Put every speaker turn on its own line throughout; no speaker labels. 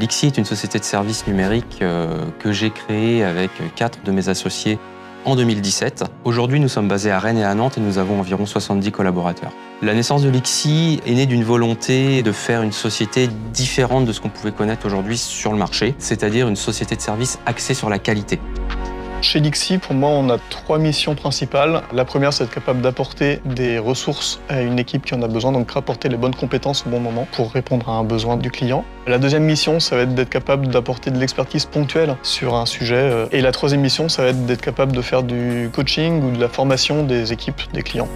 Lixi est une société de services numériques que j'ai créée avec 4 de mes associés en 2017. Aujourd'hui, nous sommes basés à Rennes et à Nantes et nous avons environ 70 collaborateurs. La naissance de Lixi est née d'une volonté de faire une société différente de ce qu'on pouvait connaître aujourd'hui sur le marché, c'est-à-dire une société de services axée sur la qualité.
Chez Lixi, pour moi, on a 3 missions principales. La première, c'est d'être capable d'apporter des ressources à une équipe qui en a besoin, donc rapporter les bonnes compétences au bon moment pour répondre à un besoin du client. La deuxième mission, ça va être d'être capable d'apporter de l'expertise ponctuelle sur un sujet. Et la troisième mission, ça va être d'être capable de faire du coaching ou de la formation des équipes des clients.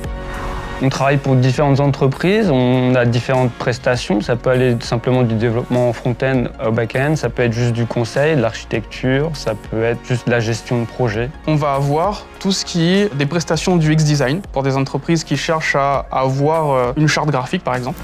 On travaille pour différentes entreprises, on a différentes prestations. Ça peut aller simplement du développement front-end au back-end, ça peut être juste du conseil, de l'architecture, ça peut être juste de la gestion de projet.
On va avoir tout ce qui est des prestations du X-Design pour des entreprises qui cherchent à avoir une charte graphique, par exemple.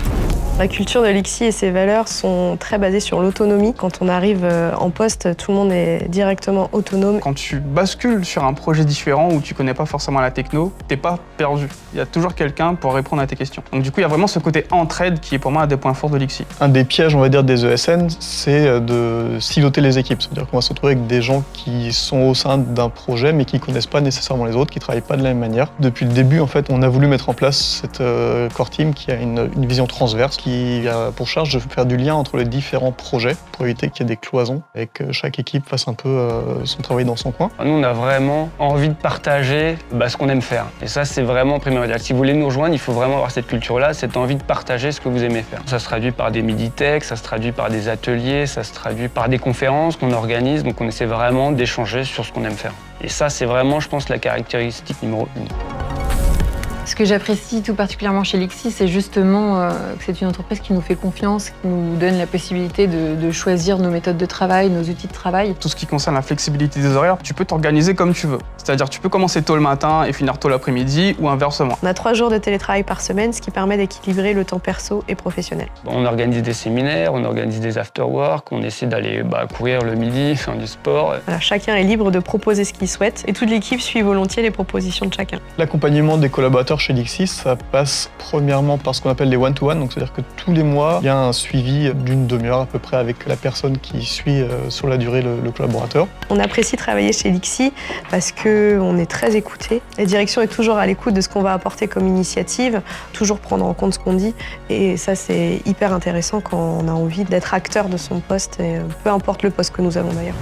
La culture de Lixi et ses valeurs sont très basées sur l'autonomie. Quand on arrive en poste, tout le monde est directement autonome.
Quand tu bascules sur un projet différent où tu connais pas forcément la techno, t'es pas perdu. Il y a toujours quelqu'un pour répondre à tes questions. Donc du coup, il y a vraiment ce côté entraide qui est pour moi un des points forts de Lixi.
Un des pièges, on va dire, des ESN, c'est de siloter les équipes. C'est-à-dire qu'on va se retrouver avec des gens qui sont au sein d'un projet mais qui connaissent pas nécessairement les autres, qui travaillent pas de la même manière. Depuis le début, en fait, on a voulu mettre en place cette core team qui a une vision transverse, qui a pour charge de faire du lien entre les différents projets pour éviter qu'il y ait des cloisons et que chaque équipe fasse un peu son travail dans son coin.
Nous, on a vraiment envie de partager ce qu'on aime faire. Et ça, c'est vraiment primordial. Si vous voulez nous rejoindre, il faut vraiment avoir cette culture-là, cette envie de partager ce que vous aimez faire. Ça se traduit par des midi-tech, ça se traduit par des ateliers, ça se traduit par des conférences qu'on organise. Donc on essaie vraiment d'échanger sur ce qu'on aime faire. Et ça, c'est vraiment, je pense, la caractéristique numéro 1.
Ce que j'apprécie tout particulièrement chez Lixi, c'est justement que c'est une entreprise qui nous fait confiance, qui nous donne la possibilité de choisir nos méthodes de travail, nos outils de travail.
Tout ce qui concerne la flexibilité des horaires, tu peux t'organiser comme tu veux. C'est-à-dire tu peux commencer tôt le matin et finir tôt l'après-midi ou inversement.
On a 3 jours de télétravail par semaine, ce qui permet d'équilibrer le temps perso et professionnel.
On organise des séminaires, on organise des after-work, on essaie d'aller courir le midi, faire du sport.
Voilà, chacun est libre de proposer ce qu'il souhaite et toute l'équipe suit volontiers les propositions de chacun.
L'accompagnement des collaborateurs chez Lixi, ça passe premièrement par ce qu'on appelle les one-to-one, donc c'est-à-dire que tous les mois, il y a un suivi d'une demi-heure à peu près avec la personne qui suit sur la durée le collaborateur.
On apprécie travailler chez Lixi parce qu'on est très écouté. La direction est toujours à l'écoute de ce qu'on va apporter comme initiative, toujours prendre en compte ce qu'on dit. Et ça, c'est hyper intéressant quand on a envie d'être acteur de son poste, et peu importe le poste que nous avons d'ailleurs.